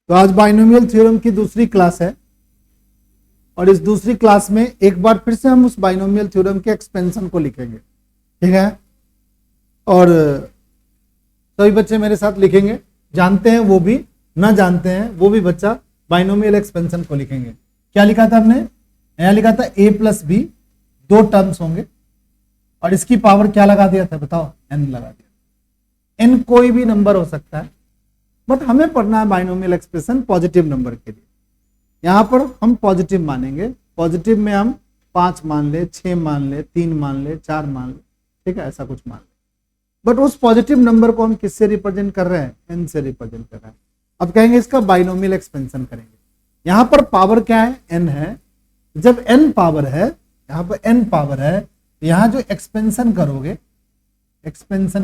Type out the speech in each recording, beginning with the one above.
तो आज binomial theorem की दूसरी क्लास है और इस दूसरी क्लास में एक बार फिर से हम उस बाइनोमियल थ्योरम के एक्सपेंशन को लिखेंगे, ठीक है। और सभी बच्चे मेरे साथ लिखेंगे, जानते हैं वो भी, ना जानते हैं वो भी बच्चा बाइनोमियल एक्सपेंशन को लिखेंगे। क्या लिखा था हमने? यहाँ लिखा था a प्लस बी, दो टर्म्स होंगे और इसकी पावर क्या लगा दिया था बताओ? n लगा दिया। n कोई भी नंबर हो सकता है, बट हमें पढ़ना है बाइनोमियल एक्सप्रेशन पॉजिटिव नंबर के लिए। यहां पर हम पॉजिटिव मानेंगे, पॉजिटिव में हम 5 मान ले, 6 मान ले, 3 मान ले, 4 मान ले, ठीक है, ऐसा कुछ मान ले। बट उस पॉजिटिव नंबर को हम किससे रिप्रेजेंट कर रहे हैं? n से रिप्रेजेंट कर रहे हैं। अब कहेंगे इसका बाइनोमियल एक्सपेंशन करेंगे। यहां पर पावर क्या है? n है। जब n पावर है, यहां पर n पावर है, यहां जो एक्सपेंशन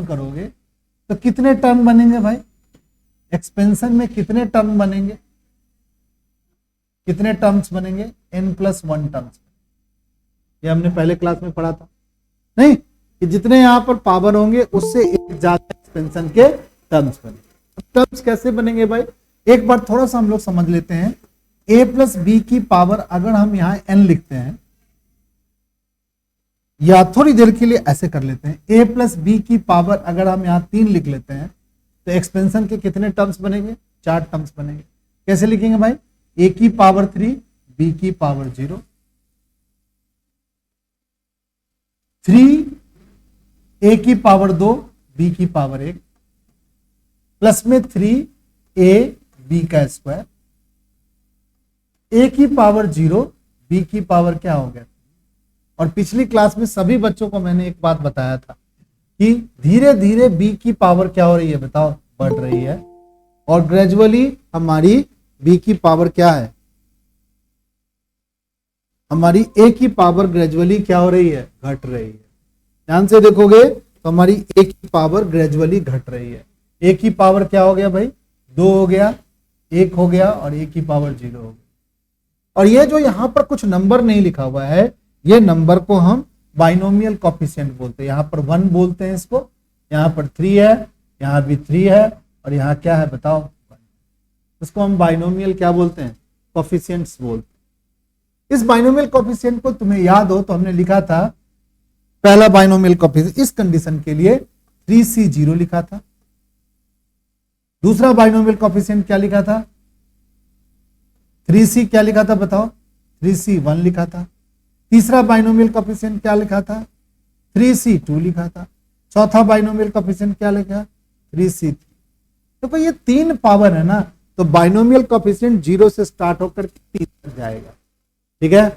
करोगे तो कितने टर्म बनेंगे भाई? एक्सपेंशन में कितने टर्म बनेंगे? कितने टर्म्स बनेंगे? n+1 terms. ये हमने पहले क्लास में पढ़ा था नहीं, कि जितने यहां पर पावर होंगे उससे एक ज्यादा एक्सपेंशन के टर्म्स बनेंगे। टर्म्स कैसे बनेंगे भाई? एक बार थोड़ा सा हम लोग समझ लेते हैं। a प्लस बी की पावर अगर हम यहां n लिखते हैं, या थोड़ी देर के लिए ऐसे कर लेते हैं, a प्लस बी की पावर अगर हम यहां 3 लिख लेते हैं तो एक्सपेंशन के कितने टर्म्स बनेंगे? 4 टर्म्स बनेंगे। कैसे लिखेंगे भाई? a की पावर 3, b की पावर 0, 3 a की पावर 2, b की पावर 1, प्लस में 3a b का स्क्वायर, a की पावर 0, b की पावर क्या हो गया? और पिछली क्लास में सभी बच्चों को मैंने एक बात बताया था कि धीरे धीरे b की पावर क्या हो रही है बताओ? बढ़ रही है। और ग्रेजुअली हमारी b की पावर क्या है? हमारी a की पावर ग्रेजुअली क्या हो रही है? घट रही है। ध्यान से देखोगे तो हमारी a की पावर ग्रेजुअली घट रही है। a की पावर क्या हो गया भाई? 2 हो गया, 1 हो गया और a की पावर 0 हो गया। और ये जो यहां पर कुछ नंबर नहीं लिखा हुआ है, ये नंबर को हम बाइनोमियल कोफिशिएंट बोलते हैं। यहां पर 1 बोलते हैं इसको, यहां पर 3 है, यहां भी 3 है और यहां क्या है बताओ? 1। इसको हम बाइनोमियल क्या बोलते हैं? कोफिशिएंट्स बोलते हैं। इस बाइनोमियल कोफिशिएंट को तुम्हें याद हो तो हमने लिखा था, पहला बाइनोमियल कोफिशिएंट इस कंडीशन के लिए 3c0 लिखा था। दूसरा बाइनोमियल कोफिशिएंट क्या लिखा था? 3c क्या लिखा था बताओ? 3c1 लिखा था। तीसरा बाइनोमियल कोफिशिएंट क्या लिखा था? 3c2 लिखा था। चौथा बाइनोमियल कोफिशिएंट क्या लिखा? 3c3। तो भाई ये 3 पावर है ना, तो बाइनोमियल कोफिशिएंट 0 से स्टार्ट होकर 3 तक जाएगा, ठीक है।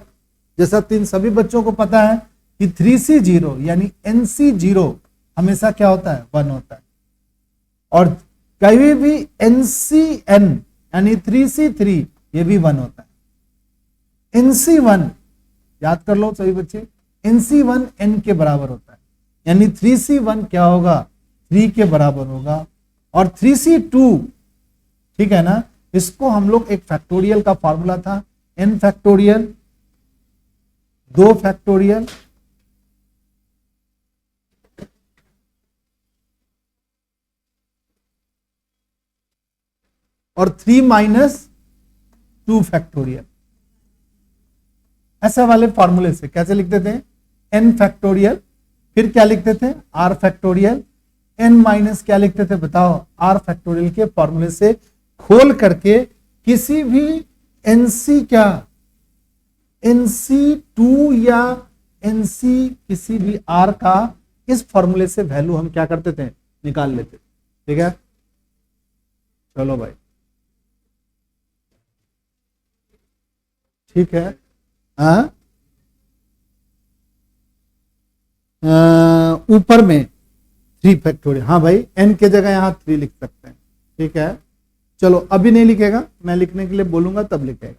जैसा 3 सभी बच्चों को पता है कि 3c0 यानी nc0 हमेशा क्या होता है? 1 होता है। और कभी भी ncn यानी 3c3 ये भी 1 होता है। nc1 याद कर लो सभी बच्चे, nc1 n के बराबर होता है, यानी 3c1 क्या होगा? 3 के बराबर होगा। और 3c2, ठीक है ना, इसको हम लोग एक फैक्टोरियल का फॉर्मूला था, n फैक्टोरियल 2 फैक्टोरियल और 3 - 2 फैक्टोरियल। ऐसे वाले फॉर्मूले से कैसे लिखते थे? n फैक्टोरियल, फिर क्या लिखते थे? r फैक्टोरियल, n माइनस क्या लिखते थे बताओ? r फैक्टोरियल के फॉर्मूले से खोल करके किसी भी nc क्या nc2 या nc किसी भी r का इस फॉर्मूले से वैल्यू हम क्या करते थे? निकाल लेते थे, ठीक है। चलो भाई, ठीक है। ऊपर में 3 फैक्टोरियल, हाँ भाई n के जगह यहां 3 लिख सकते हैं, ठीक है। चलो अभी नहीं लिखेगा, मैं लिखने के लिए बोलूंगा तब लिखेगा।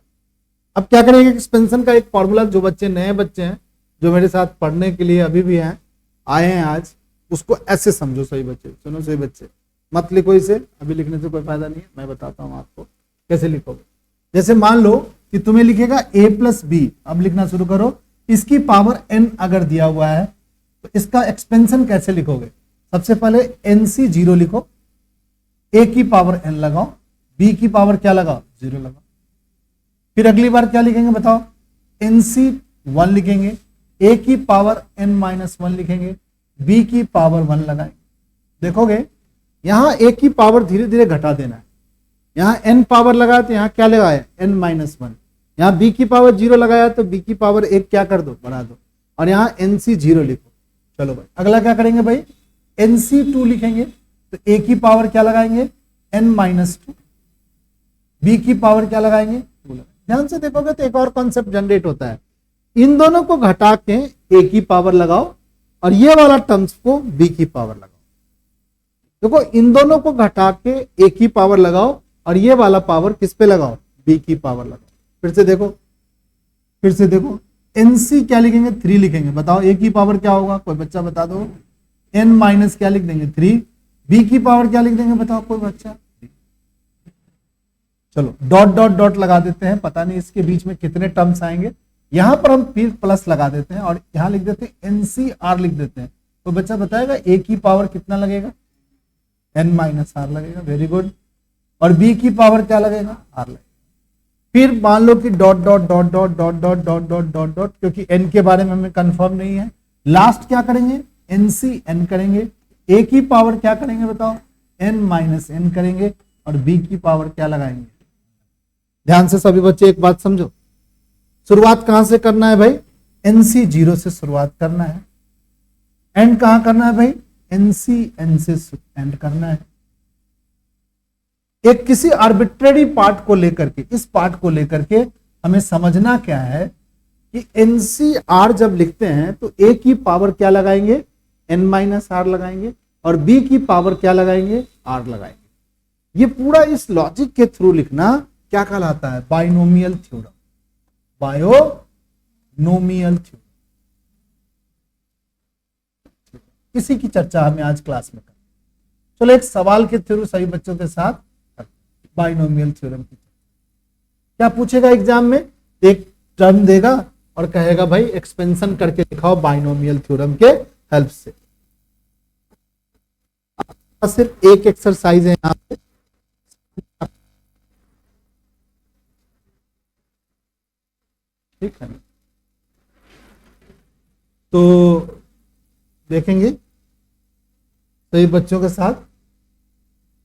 अब क्या करेंगे? एक्सपेंशन का एक फॉर्मूला, जो बच्चे नए बच्चे हैं जो मेरे साथ पढ़ने के लिए अभी भी हैं, आए हैं आज, उसको ऐसे समझो सही बच्चे, सुनो सही बच्चे, मत लिखो इसे, अभी लिखने से कोई फायदा नहीं है, मैं बताता हूं आपको कैसे लिखोगे। जैसे मान लो कि तुम्हें लिखेगा a प्लस बी, अब लिखना शुरू करो, इसकी पावर n अगर दिया हुआ है तो इसका एक्सपेंशन कैसे लिखोगे? सबसे पहले nc0 लिखो, a की पावर n लगाओ, बी की पावर क्या लगाओ, 0 लगाओ। फिर अगली बार क्या लिखेंगे बताओ, NC 1 लिखेंगे, ए की पावर n-1 लिखेंगे, बी की पावर 1 लगाएंगे। देखोगे यहां ए की पावर धीरे धीरे घटा देना है, यहां n पावर लगाया तो यहां क्या लगाया n-1, यहां b की पावर 0 लगाया तो b की पावर 1 क्या कर दो, बढ़ा दो, और यहां NC 0 लिखो। चलो भाई अगला क्या करेंगे भाई, NC 2 लिखेंगे तो a की पावर क्या लगाएंगे n-2, b की पावर क्या लगाएंगे 2 लगाएंगे। ध्यान से देखोगे तो एक और कॉन्सेप्ट जनरेट होता है, इन दोनों को घटा के a की पावर लगाओ और ये वाला टर्म्स को b की पावर लगाओ। देखो इन दोनों को घटा के a की पावर लगाओ और ये वाला पावर किस पे लगाओ, b की पावर लगाओ। फिर से देखो NC क्या लिखेंगे 3 लिखेंगे, बताओ a की पावर क्या होगा, कोई बच्चा बता दो, n माइनस क्या लिख देंगे 3, b की पावर क्या लिख देंगे बताओ कोई बच्चा। चलो डॉट डॉट डॉट लगा देते हैं, पता नहीं इसके बीच में कितने टर्म्स आएंगे, यहां पर हम फिर प्लस लगा देते हैं और यहां लिख देते हैं NCR लिख देते हैं। तो बच्चा बताएगा a की पावर कितना लगेगा, n-r लगेगा, वेरी गुड। और b की पावर क्या लगेगा, r लगेगा। फिर मान लो कि dot dot dot dot dot dot dot dot dot dot, क्योंकि n के बारे में हमें कंफर्म नहीं है, लास्ट क्या करेंगे NCN करेंगे, a की पावर क्या करेंगे बताओ n-n करेंगे और b की पावर क्या लगाएंगे। ध्यान से सभी बच्चे एक बात समझो, शुरुआत कहां से करना है भाई, NC 0 से शुरुआत करना है, एंड कहां करना है भाई NCN से एंड करना है। एक किसी आर्बिट्रेरी पार्ट को लेकर के, इस पार्ट को लेकर के हमें समझना क्या है कि NCR जब लिखते हैं तो a की पावर क्या लगाएंगे n-r लगाएंगे और b की पावर क्या लगाएंगे r लगाएंगे। ये पूरा इस लॉजिक के थ्रू लिखना क्या कहलाता है, बाइनोमियल थ्योरम, बायोनोमियल थ्योरम। इसी की चर्चा हमें आज क्लास में करें। चलो एक सवाल के थ्रू सभी बच्चों के साथ बाइनोमियल थ्योरम की क्या पूछेगा एग्जाम में, एक टर्म देगा और कहेगा भाई एक्सपेंशन करके दिखाओ बाइनोमियल थ्योरम के हेल्प से। सिर्फ एक एक्सरसाइज है यहां पे, ठीक है। तो देखेंगे सभी बच्चों के साथ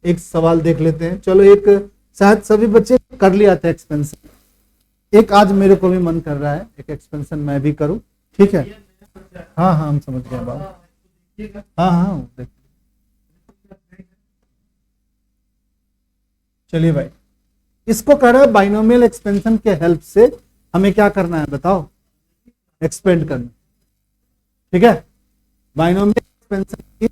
एक सवाल देख लेते हैं। चलो एक शायद सभी बच्चे कर लिया था एक्सपेंशन, एक आज मेरे को भी मन कर रहा है एक एक्सपेंशन मैं भी करूं, ठीक है। हाँ हाँ हम समझ गए बाबू, हाँ हाँ देख। चलिए भाई इसको कर रहा है बाइनोमियल एक्सपेंशन के हेल्प से हमें क्या करना है बताओ, एक्सपेंड करना, ठीक है। बाइनोमियल एक्सपेंशन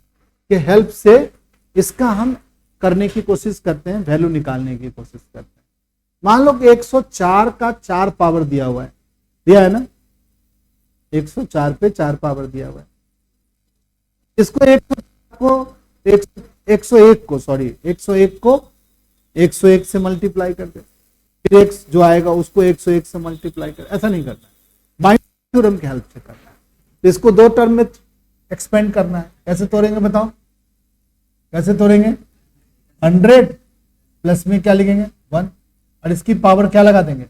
के हेल्प से इसका हम करने की कोशिश करते हैं, वैल्यू निकालने की कोशिश करते हैं। मान लो कि 104 का 4 पावर दिया हुआ है, दिया है ना, 104 पे 4 पावर दिया हुआ है। इसको 101 से मल्टीप्लाई कर दे, फिर x जो आएगा उसको 101 से मल्टीप्लाई कर, ऐसा नहीं करना है, बाइनोमियल थ्योरम की हेल्प से करना है। तो इसको दो टर्म में एक्सपेंड करना है, कैसे तोड़ेंगे बताओ, कैसे तोड़ेंगे, 100 प्लस में क्या लिखेंगे 1 और इसकी पावर क्या लगा देंगे।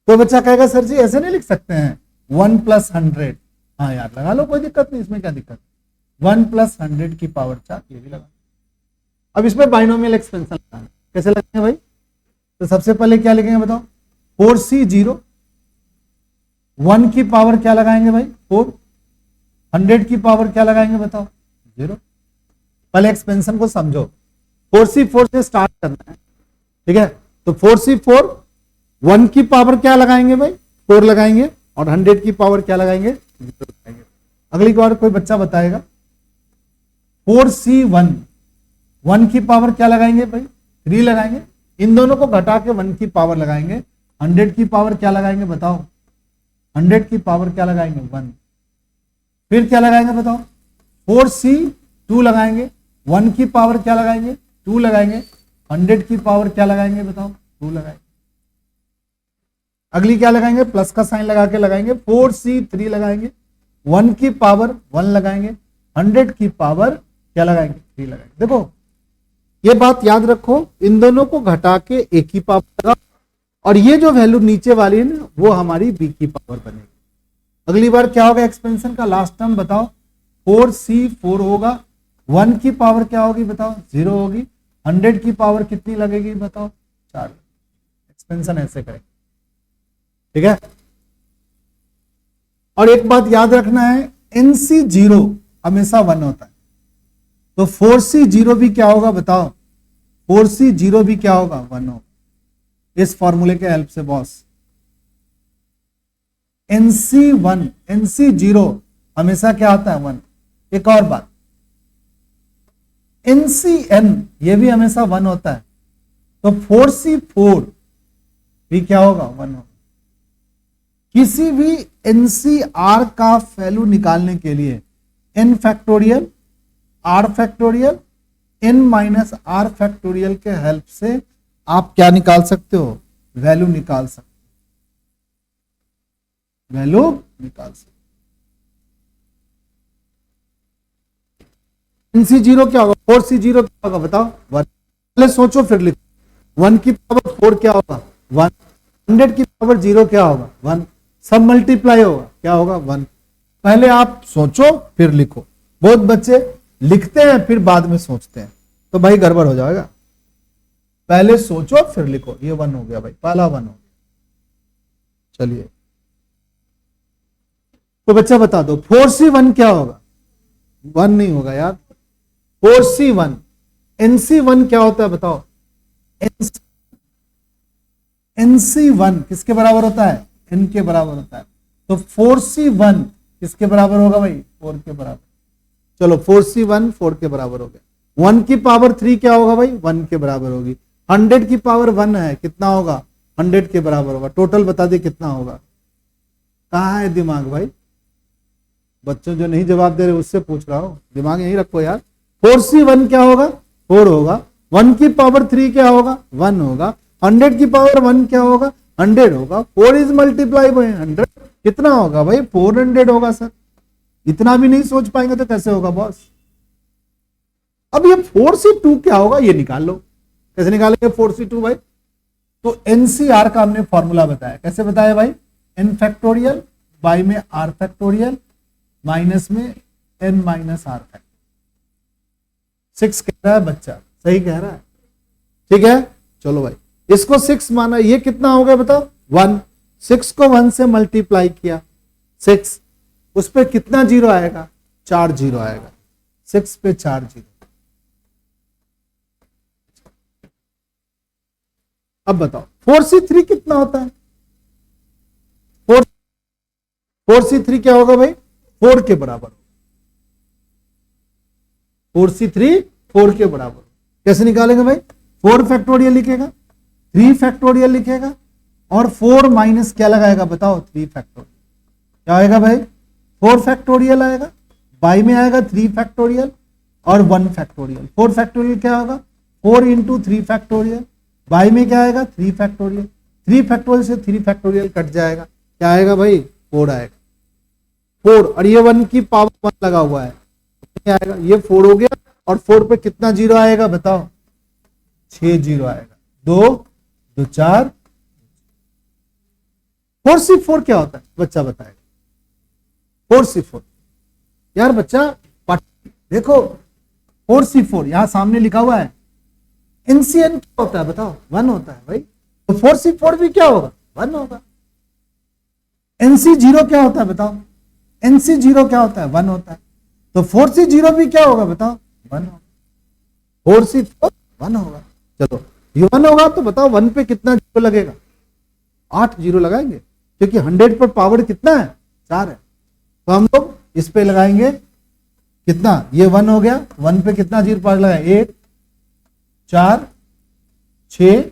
तो बच्चा कहेगा सर जी ऐसे नहीं लिख सकते हैं 1 + 100, हाँ यार लगा लो कोई दिक्कत नहीं, इसमें क्या दिक्कत, 1 + 100 की पावर 4 ये भी लगा। अब इसमें बाइनोमियल एक्सपेंशन लगाना, कैसे लगेंगे भाई, तो सबसे पहले क्या लिखेंगे बताओ 4C0, 1 की पावर क्या लगाएंगे भाई 4, 100 की पावर क्या लगाएंगे बताओ 0। पहले एक्सपेंशन को समझो, 4C4 से स्टार्ट करना है, ठीक है। तो 4C4, 1 की पावर क्या लगाएंगे भाई 4 लगाएंगे और 100 की पावर क्या लगाएंगे 0 लगाएंगे। अगली बार कोई बच्चा बताएगा 4C1, 1 की पावर क्या लगाएंगे भाई 3 लगाएंगे, इन दोनों को घटा के 1 की पावर लगाएंगे, 100 की पावर क्या लगाएंगे बताओ, 100 की पावर क्या लगाएंगे 1, फिर क्या लगाएंगे बताओ 4C2 लगाएंगे, 1 की पावर क्या लगाएंगे 2 लगाएंगे, 100 की पावर क्या लगाएंगे बताओ 2 लगाएंगे। अगली क्या लगाएंगे, प्लस का साइन लगा के लगाएंगे, 4C3 लगाएंगे, 1 की पावर 1 लगाएंगे, 100 की पावर क्या लगाएंगे 3 लगाएंगे। देखो ये बात याद रखो, इन दोनों को घटा के ए की पावर लगाओ और ये जो वैल्यू नीचे वाली है ना वो हमारी बी की पावर बनेगी। अगली बार क्या होगा एक्सपेंशन का लास्ट टर्म बताओ, 4c4 होगा, 1 की पावर क्या होगी बताओ 0 होगी, 100 की पावर कितनी लगेगी बताओ 4। एक्सपेंशन ऐसे करें, ठीक है। और एक बात याद रखना है, NC0 हमेशा 1 होता है, तो 4C0 भी क्या होगा बताओ, 4C0 भी क्या होगा 1 होगा, इस फॉर्मूले के हेल्प से बॉस। NC1 NC0 हमेशा क्या आता है 1। एक और बात, NCN ये भी हमेशा 1 होता है, तो 4C4 भी क्या होगा 1 होगा। किसी भी NCR का वैल्यू निकालने के लिए n factorial r factorial n minus r factorial के हेल्प से आप क्या निकाल सकते हो, वैल्यू निकाल सकते हो, वैल्यू निकाल सकते हो। NC0 क्या होगा, 4C0 क्या होगा बताओ 1। पहले सोचो फिर लिखो, 1 की पावर 4 क्या होगा 1, 100 की पावर 0 क्या होगा 1, सब मल्टीप्लाई होगा क्या होगा 1। पहले आप सोचो फिर लिखो, बहुत बच्चे लिखते हैं फिर बाद में सोचते हैं, तो भाई गड़बड़ हो जाएगा। पहले सोचो फिर लिखो, ये 1 हो गया भाई, पहला 1 हो गया। चलिए तो बच्चा बता दो 4C1 क्या होगा, 1 नहीं होगा यार, 4C1। NC1 क्या होता है बताओ, NC1 किसके बराबर होता है, n के बराबर होता है, तो 4C1 किसके बराबर होगा भाई 4 के बराबर। चलो 4C1 4 के बराबर हो गया। 1 की पावर 3 क्या होगा भाई 1 के बराबर होगी। 100 की पावर 1 है, कितना होगा 100 के बराबर होगा। टोटल बता दे कितना होगा। कहाँ है दिमाग भाई, बच्चों जो नहीं जवाब दे रहे उससे पूछ रहा हूं, दिमाग यहीं रखो यार। 4C1 क्या होगा 4 होगा, 1 की पावर 3 क्या होगा 1 होगा, 100 की पावर 1 क्या होगा 100 होगा, 4 इज मल्टीप्लाई बाय 100 कितना होगा भाई 400 होगा। सर इतना भी नहीं सोच पाएंगे तो कैसे होगा बॉस। अब ये 4C2 क्या होगा ये निकाल लो, कैसे निकालेंगे 4C2 भाई, तो NCR का हमने फॉर्मूला बताया, कैसे बताया भाई, n फैक्टोरियल बाई में r फैक्टोरियल माइनस में n माइनस r फैक्टोरियल। 6 कह रहा है बच्चा, सही कह रहा है, ठीक है। चलो भाई इसको 6 माना, ये कितना हो गया बताओ 1, 6 को 1 से मल्टीप्लाई किया 6, उस पे कितना जीरो आएगा 4 जीरो आएगा, 6 पे 4 जीरो। अब बताओ 4C3 कितना होता है, 4C3 क्या होगा भाई 4 के बराबर, 4C3 4 के बराबर। कैसे निकालेंगे भाई, 4 फैक्टोरियल लिखेगा, 3 फैक्टोरियल लिखेगा और 4 माइनस क्या लगाएगा बताओ 3 फैक्टोरियल। क्या आएगा भाई 4 फैक्टोरियल आएगा, बाई में आएगा 3 फैक्टोरियल और 1 फैक्टोरियल। 4 फैक्टोरियल क्या होगा 4 इंटू 3 फैक्टोरियल, बाई में क्या आएगा 3 फैक्टोरियल, 3 फैक्टोरियल से 3 फैक्टोरियल कट जाएगा, क्या आएगा भाई 4 आएगा, 4 और ये 1 की पावर 1 लगा हुआ है, क्या आएगा ये 4 हो गया और 4 पे कितना जीरो आएगा बताओ 6 जीरो आएगा, 2 2 4। 4C4 क्या होता है बच्चा बताएगा, 4C4 यार बच्चा देखो 4C4 यहां सामने लिखा हुआ है, NCN क्या होता है बताओ 1 होता है भाई, तो 4C4 भी क्या होगा 1 होगा। NC0 क्या होता है बताओ, NC0 क्या होता है 1 होता है, तो 4C0 भी क्या होगा बताओ 1 होगा, 4C4 1 होगा। चलो ये 1 होगा तो बताओ 1 पे कितना जीरो लगेगा, 8 जीरो लगाएंगे, क्योंकि 100 पर पावर कितना है 4 है, तो हम लोग इस पे लगाएंगे कितना, ये 1 हो गया, 1 पे कितना जीरो पावर लगाए 1 4 6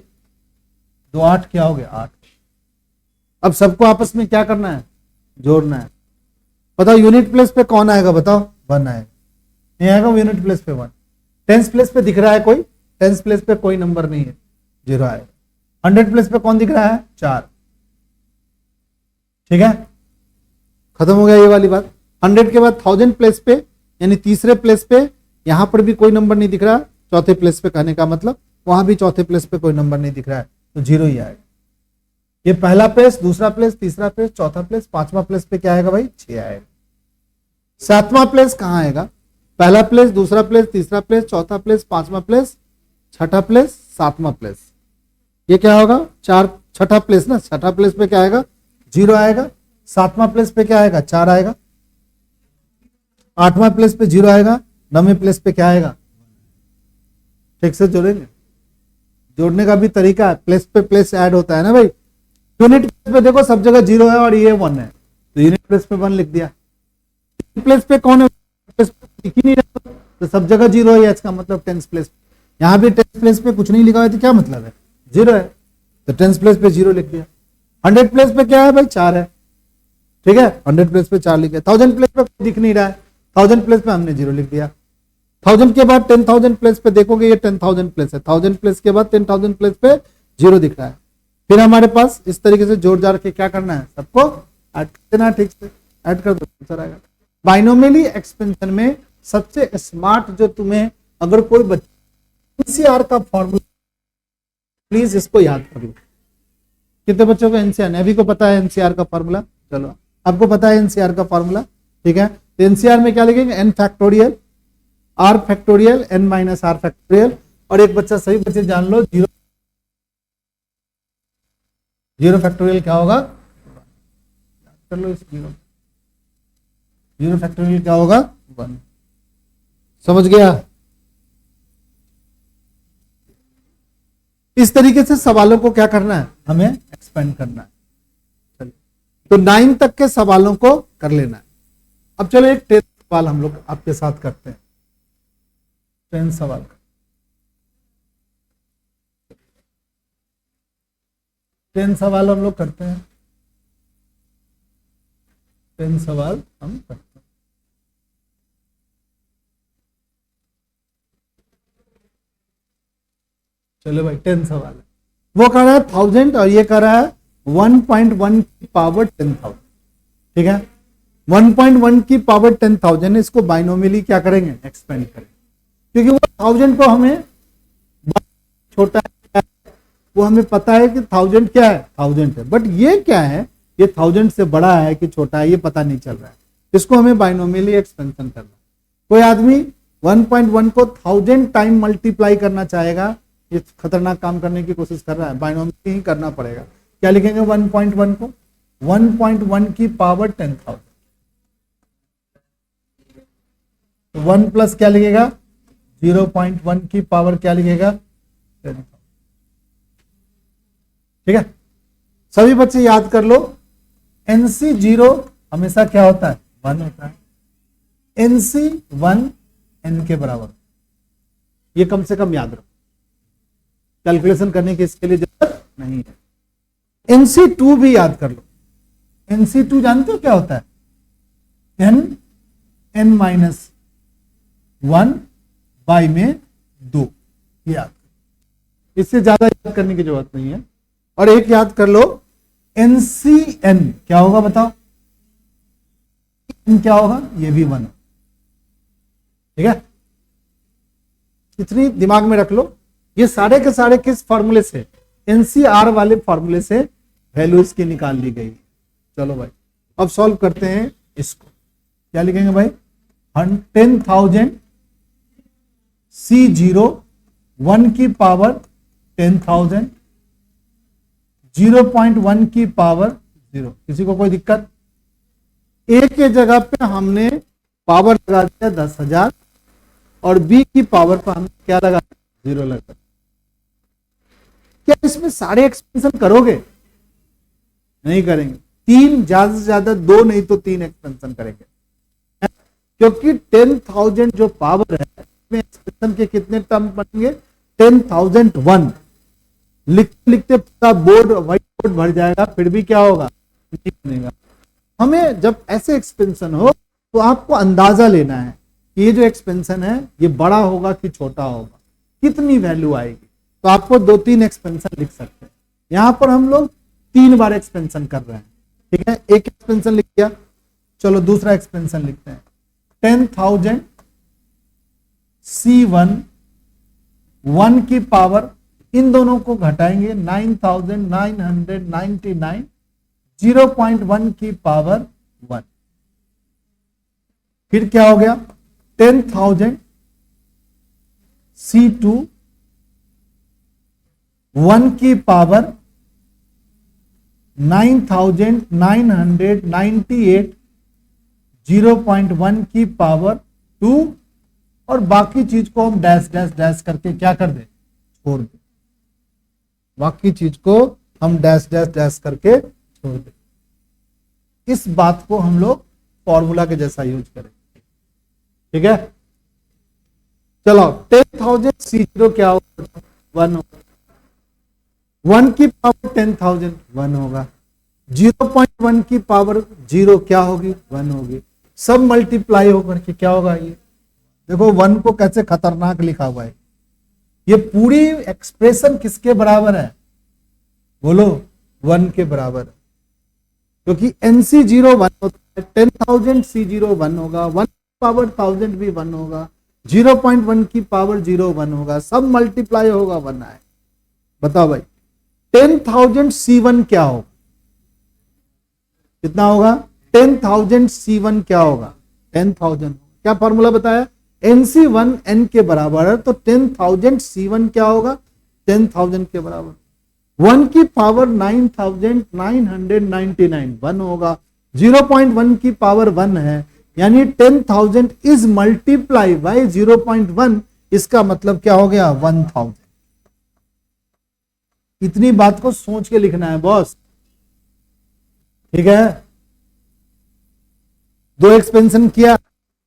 2 8 क्या हो गया 8। अब सबको आपस में क्या करना है जोड़ना है। बताओ यूनिट प्लेस पे कौन आएगा बताओ 1 आएगा, नहीं आएगा यूनिट प्लेस पे 1। टेंस प्लेस पे दिख रहा है कोई, टेंस प्लेस पे कोई नंबर नहीं है 0 आएगा। 100 प्लेस पे कौन दिख रहा है 4, ठीक है खत्म हो गया ये वाली बात। 100 के बाद 1000 प्लेस पे यानी तीसरे प्लेस पे यहां पर भी कोई नंबर नहीं दिख रहा, चौथे प्लेस पे, कहने का मतलब वहां भी चौथे प्लेस पे कोई नंबर नहीं दिख रहा है तो 0 ही आएगा। ये पहला प्लेस, दूसरा प्लेस, तीसरा प्लेस, चौथा प्लेस, पांचवा प्लेस पे क्या आएगा भाई? 6 आएगा। सातवां प्लेस कहां आएगा? पहला प्लेस, दूसरा प्लेस, तीसरा प्लेस, चौथा प्लेस, पांचवा प्लेस, छठा प्लेस, सातवां प्लेस। ये क्या होगा? छठा प्लेस ना, छठा प्लेस पे क्या आएगा? 0 आएगा। सातवां प्लेस पे क्या आएगा? 4 आएगा। आठवां प्लेस पे 0 आएगा। नौवें प्लेस पे क्या आएगा? ठीक से जोड़ेंगे, जोड़ने का भी तरीका है, प्लेस पे प्लेस ऐड होता है ना भाई। यूनिट प्लेस पे देखो सब जगह 0 है और ये 1 है, तो यूनिट प्लेस पे 1 लिख दिया। प्लेस पे कौन है? प्लेस पे लिख ही नहीं रहा, तो सब जगह 0 है, इसका मतलब टेंस प्लेस। यहाँ भी टेंस प्लेस पे कुछ नहीं लिखा है तो क्या मतलब है? 0 है, तो टेंस प्लेस पे 0 लिख दिया। 100 प्लेस पे क्या है भाई? 4 है, ठीक है, 100 प्लेस पे 4 लिख दिया। 1000 प्लेस पे दिख नहीं रहा है, 1000 प्लेस पे हमने 0 लिख दिया। 1000 के बाद 10,000 प्लेस पे देखोगे ये 10,000 प्लेस है, 1000 प्लेस के बाद 10,000 प्लेस पे 0 दिख रहा है। फिर हमारे पास इस तरीके से जोड़ जाड़ के क्या करना है? सबको ऐड कर देना, ठीक से ऐड कर दो, आंसर आएगा। बाइनोमियली एक्सपेंशन में सबसे स्मार्ट जो तुम्हें अगर कोई बच्चा एनसीआर का फॉर्मूला, प्लीज इसको याद कर लो। कितने बच्चों को एनसीआर, नेवी को पता है एनसीआर का फॉर्मूला? चलो आपको पता है एनसीआर का फॉर्मूला, ठीक है। तो एनसीआर में क्या लिखेंगे? N factorial r factorial n minus r factorial, और एक बच्चा सही बच्चे जान लो, 0 फैक्टोरियल क्या होगा? कर लो इस 0 फैक्टोरियल क्या होगा? 1। समझ गया? इस तरीके से सवालों को क्या करना है? हमें एक्सपेंड करना है। चलिए, तो 9 तक के सवालों को कर लेना है। अब चलो एक 10 सवाल हम लोग आपके साथ करते हैं। 10 सवाल का 10 सवाल हम लोग करते हैं। 10 सवाल हम करते हैं। चलो भाई 10 सवाल है। वो कर रहा है 1000 और ये कर रहा है 1.1 की पावर 10,000, ठीक है। 1.1 की पावर 10,000 है, इसको बाइनोमियली क्या करेंगे? एक्सपेंड करेंगे, क्योंकि वो 1000 को हमें छोटा है, वो हमें पता है कि 1000 क्या है? 1000 है, बट ये क्या है? ये 1000 से बड़ा है कि छोटा है, ये पता नहीं चल रहा है। इसको हमें बाइनोमियली एक्सपेंशन करना। कोई आदमी 1.1 को 1000 टाइम मल्टीप्लाई करना चाहेगा, ये खतरनाक काम करने की कोशिश कर रहा है, बाइनोमियली ही करना पड़ेगा। क्या लिखेंगे 1.1 को? 1.1 की पावर 10,000, 1 प्लस क्या लिखेगा? 0.1 की पावर क्या लिखेगा? 10,000, ठीक है। सभी बच्चे याद कर लो, NC 0 हमेशा क्या होता है? 1 होता है। NC 1 N के बराबर, ये कम से कम याद रखो, कैलकुलेशन करने की इसके लिए जरूरत नहीं है। NC 2 भी याद कर लो। NC 2 जानते हो क्या होता है? 10 N माइनस 1 बाई में 2, याद, इससे ज्यादा याद करने की जरूरत नहीं है। और एक याद कर लो, NCN क्या होगा बताओ? N क्या होगा? ये भी 1, ठीक है। इतनी दिमाग में रख लो। ये सारे के सारे किस फॉर्मूले से? NCR वाले फॉर्मूले से वैल्यूज की निकाल ली गई। चलो भाई अब सॉल्व करते हैं इसको। क्या लिखेंगे भाई? 10,000 C0 1 की पावर 10,000 0.1 की पावर 0। किसी को कोई दिक्कत? A के जगह पे हमने पावर लगा दिया 10,000 और B की पावर पर हमने क्या लगा? 0 लगा। क्या इसमें सारे एक्सपेंशन करोगे? नहीं करेंगे। 3 ज्यादा से ज्यादा 2 नहीं तो 3 एक्सपेंशन करेंगे, क्योंकि 10,000 जो पावर है इसमें एक्सपेंशन के कितने टर्म बनेंगे? 10,001। लिखते लिखते पूरा बोर्ड व्हाइट बोर्ड भर जाएगा, फिर भी क्या होगा? नहीं बनेगा। हमें जब ऐसे एक्सपेंशन हो तो आपको अंदाजा लेना है कि ये जो एक्सपेंशन है ये बड़ा होगा कि छोटा होगा, कितनी वैल्यू आएगी। तो आपको 2-3 एक्सपेंशन लिख सकते हैं। यहां पर हम लोग 3 बार एक्सपेंशन कर रहे हैं, ठीक है। एक एक्सपेंशन लिख दिया, चलो दूसरा एक्सपेंशन लिखते हैं। 10,000 C1 1 की पावर, इन दोनों को घटाएंगे 9999, 0.1 की पावर 1, फिर क्या हो गया 10,000 C2 1 की पावर 9,998, 0.1 की पावर 2, और बाकी चीज को हम डैश डैश डैश करके क्या कर दे, छोड़ दे। बाकी चीज को हम डैश डैश डैश करके छोड़ दे। इस बात को हम लोग फॉर्मूला के जैसा यूज करें, ठीक है। चलो 10,000 C0 क्या होगा, 1 होगा, 1 की पावर 10,000 1 होगा, 0.1 की पावर 0 क्या होगी, 1 होगी। सब मल्टीप्लाई होकर के क्या होगा, ये देखो 1 को कैसे खतरनाक लिखा हुआ है। ये पूरी एक्सप्रेशन किसके बराबर है, बोलो 1 के बराबर है, क्योंकि NC0 1 होता है, 10,000 C0 1 होगा, 1 पावर 1000 भी 1 होगा, 0.1 की पावर 0 1 होगा, सब मल्टीप्लाई होगा 1 आए। बताओ भाई 10,000 C1 क्या होगा, कितना होगा, 10,000 C1 क्या होगा, 10,000। क्या फॉर्मूला बताया, NC1 N के बराबर है, तो 10,000 C1 क्या होगा, 10,000 के बराबर। 1 की पावर 9,999 1 होगा, 0.1 की पावर 1 है, यानी 10,000 इज मल्टीप्लाई बाय 0.1, इसका मतलब क्या हो गया 1,000। इतनी बात को सोच के लिखना है बॉस, ठीक है। 2 एक्सपेंशन किया,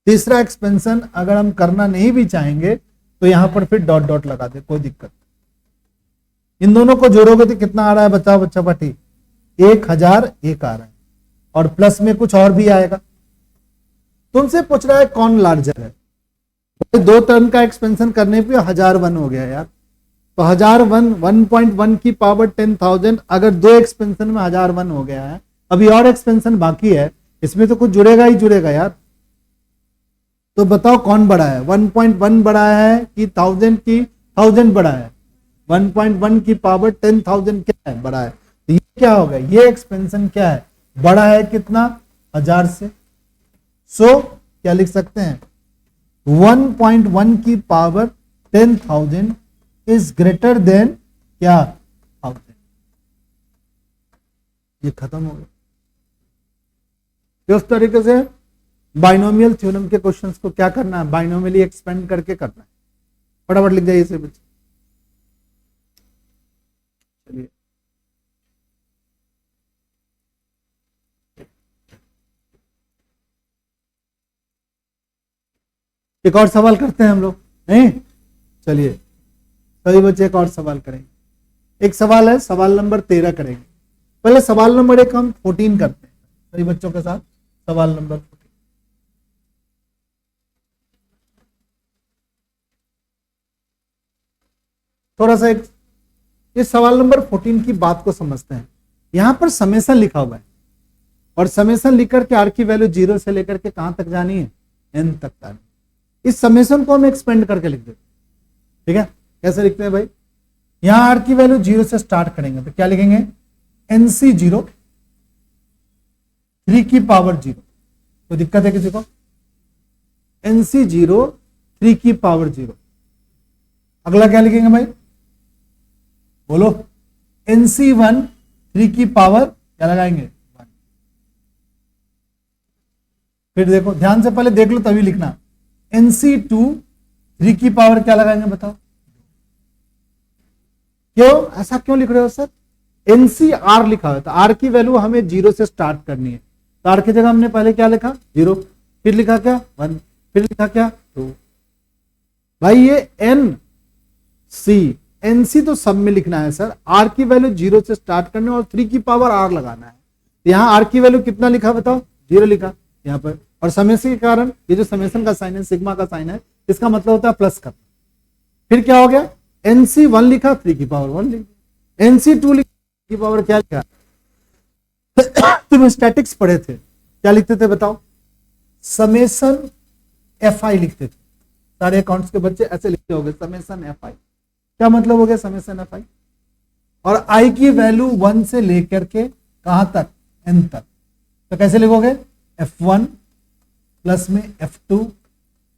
तीसरा एक्सपेंशन अगर हम करना नहीं भी चाहेंगे तो यहां पर फिर डॉट डॉट लगा दे, कोई दिक्कत। इन दोनों को जोड़ोगे तो कितना आ रहा है, बताओ बच्चा पाटी, 1001 आ रहा है, और प्लस में कुछ और भी आएगा। तुमसे पूछ रहा है कौन लार्जर है, तो 2 टर्म का एक्सपेंशन करने पे 1001 हो गया यार, तो 1001 1.1 की पावर 10,000, अगर 2 एक्सपेंशन में 1001 हो गया है, अभी और एक्सपेंशन बाकी है, इसमें तो कुछ जुड़ेगा ही जुड़ेगा यार। तो बताओ कौन बड़ा है, 1.1 बड़ा है कि 1000 की 1000 बड़ा है, 1.1 की पावर 10,000 क्या है, बड़ा है। तो ये क्या होगा, ये एक्सपेंशन क्या है, बड़ा है कितना, 1000 से। सो क्या लिख सकते हैं, 1.1 की पावर 10,000 इज ग्रेटर देन क्या 1000। ये खत्म हो गया। इस तरीके से बाइनोमियल थ्योरम के क्वेश्चंस को क्या करना है, बाइनोमियली एक्सपेंड करके करना है। फटाफट लिख जाइए इसे बच्चे। चलिए एक और सवाल करते हैं हम लोग, नहीं, चलिए सभी बच्चे एक और सवाल करेंगे। एक सवाल है, सवाल नंबर 13 करेंगे। पहले सवाल नंबर 1 हम 14 करते हैं सभी बच्चों के साथ। सवाल नंबर 14, थोड़ा सा एक इस सवाल नंबर 14 की बात को समझते हैं। यहां पर समेशन लिखा हुआ है, और समेशन लिख करके आर की वैल्यू 0 से लेकर के कहां तक जानी है, n तक जानी। इस समेशन को हम एक्सपेंड करके लिख देते, ठीक है। कैसे लिखते हैं भाई, यहां आर की वैल्यू 0 से स्टार्ट करेंगे तो क्या लिखेंगे, NC0 3 की पावर 0। तो दिक्कत है किसी को, NC0 3 की पावर 0। अगला क्या लिखेंगे भाई, बोलो, NC1 3 की पावर क्या लगाएंगे 1। फिर देखो ध्यान से, पहले देख लो तभी लिखना, NC2 3 की पावर क्या लगाएंगे बताओ। क्यों ऐसा क्यों लिख रहे हो सर, NCR लिखा हुआ है, तो R की वैल्यू हमें 0 से स्टार्ट करनी है, तो R की जगह हमने पहले क्या लिखा 0, फिर लिखा क्या 1, फिर लिखा क्या 2। भाई ये NC तो सब में लिखना है सर, R की वैल्यू 0 से स्टार्ट करना है और 3 की पावर R लगाना है। तो यहाँ R की वैल्यू कितना लिखा बताओ, 0 लिखा यहाँ पर, और समेशन के कारण ये जो समेशन का साइन है, सिग्मा का साइन है, इसका मतलब होता है प्लस करना। फिर क्या हो गया, NC1 लिखा 3 की पावर 1 लिख, NC2 लिखा 3 की पावर क्या लिखा। तुम स्टैटिक्स पढ़े थे, क्या लिखते थे बताओ, समेशन FI लिखते थे। सारे अकाउंट्स के बच्चे ऐसे लिखते होंगे, समेशन FI। क्या मतलब हो गया समेशन एफ आई, और आई की वैल्यू 1 से लेकर के कहां तक, n तक, तो कैसे लिखोगे, f1 प्लस में f2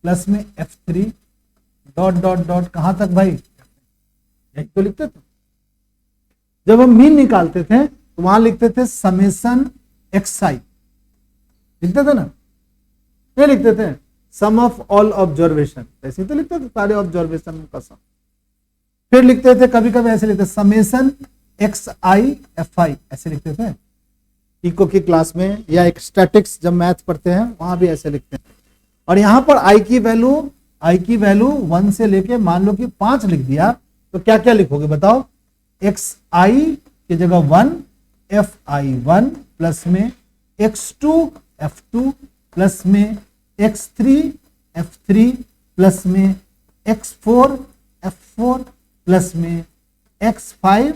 प्लस में f3 डॉट डॉट डॉट कहां तक भाई, यही तो लिखते थे जब हम मीन निकालते थे, तो वहां लिखते थे समेशन xi, लिखते थे ना, ये लिखते थे सम ऑफ ऑल ऑब्जर्वेशन, ऐसे ही तो लिखते थे सारे ऑब्जर्वेशन का सम। फिर लिखते थे कभी कभी ऐसे लिखते समेशन xi fi, ऐसे लिखते थे इको की क्लास में, या एक स्टैटिक्स जब मैथ पढ़ते हैं वहां भी ऐसे लिखते हैं। और यहां पर आई की वैल्यू 1 से लेके मान लो कि 5 लिख दिया, तो क्या क्या लिखोगे बताओ, xi की जगह 1, fi1 प्लस में x2 f2 प्लस में x3 f3 प्लस में x4 f4 प्लस में x5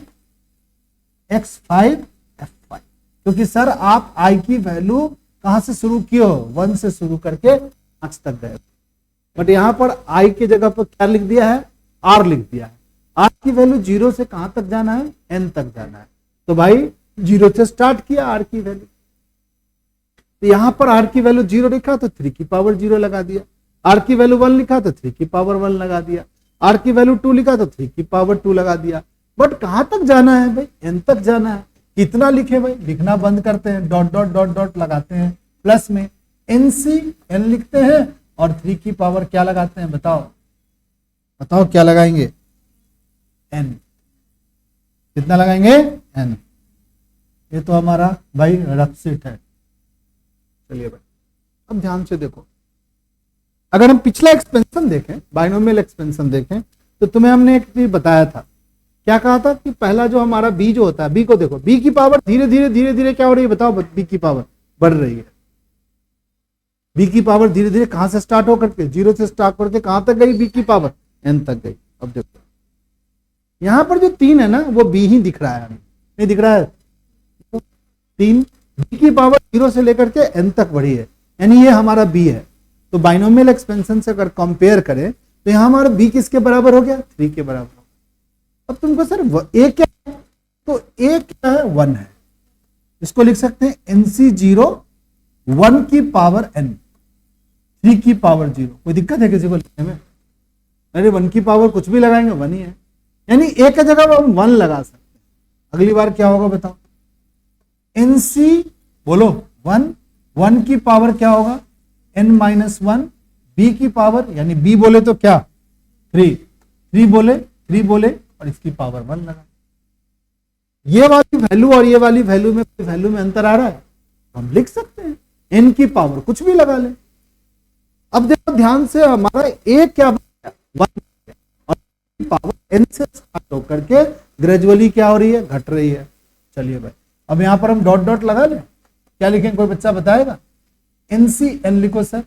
f5, क्योंकि सर आप i की वैल्यू कहां से शुरू किए हो, 1 से शुरू करके 5 तक गए, बट यहां पर i की जगह पर क्या लिख दिया है, r लिख दिया है। r की वैल्यू 0 से कहां तक जाना है, n तक जाना है, तो भाई 0 से स्टार्ट किया r की वैल्यू, तो यहां पर r की वैल्यू 0 लिखा तो 3 की पावर 0 लगा दिया, r की वैल्यू 1 लिखा तो 3 की पावर 1 लगा दिया, r की वैल्यू 2 लिखा तो 3 की पावर 2 लगा दिया। बट कहां तक जाना है भाई, n तक जाना है, कितना लिखे भाई, लिखना बंद करते हैं, डॉट डॉट डॉट डॉट लगाते हैं, प्लस में nc n लिखते हैं और 3 की पावर क्या लगाते हैं, बताओ क्या लगाएंगे, n, कितना लगाएंगे, n। ये तो हमारा भाई रफ सीट है। चलिए भाई अब ध्यान से देखो, अगर हम पिछला एक्सपेंशन देखें, बाइनोमियल एक्सपेंशन देखें, तो तुम्हें हमने एक चीज बताया था, क्या कहा था कि पहला जो हमारा b जो होता है, b को देखो, b की पावर धीरे धीरे क्या हो रही है, बताओ, b की पावर बढ़ रही है, b की पावर धीरे धीरे कहां से स्टार्ट होकर के, 0 से स्टार्ट करके कहां तक गई, b की पावर n तक गई। अब देखो यहां पर जो 3 है ना, वो b ही दिख रहा है, हमें नहीं दिख रहा है, तो 3 b की पावर 0 से लेकर के n तक बढ़ी है, यानी ये हमारा b है। तो बाइनोमियल एक्सपेंशन से अगर कंपेयर करें तो यहां हमारा b किसके बराबर हो गया, 3 के बराबर। अब तुमको सर a क्या है, तो a क्या है, 1 है, इसको लिख सकते हैं nc0 1 की पावर n, 3 की पावर 0। कोई दिक्कत है किसी को लिखने में, अरे 1 की पावर कुछ भी लगाएंगे 1 ही है, यानी a की जगह हम 1 लगा सकते हैं। अगली बार क्या होगा बताओ, nc बोलो 1 की पावर क्या होगा, n-1, b की पावर, यानी b बोले तो क्या 3 बोले और इसकी पावर 1 लगा। ये वाली वैल्यू और ये वाली वैल्यू में अंतर आ रहा है, हम लिख सकते हैं n की पावर कुछ भी लगा ले। अब देखो ध्यान से, हमारा a क्या 1 और पावर n से स्टार्ट होकर के ग्रेजुअली क्या हो रही है, घट रही है। चलिए भाई अब यहां पर हम डॉट डॉट लगा लें, क्या लिखेंगे, कोई बच्चा बताएगा, n लिखो सर,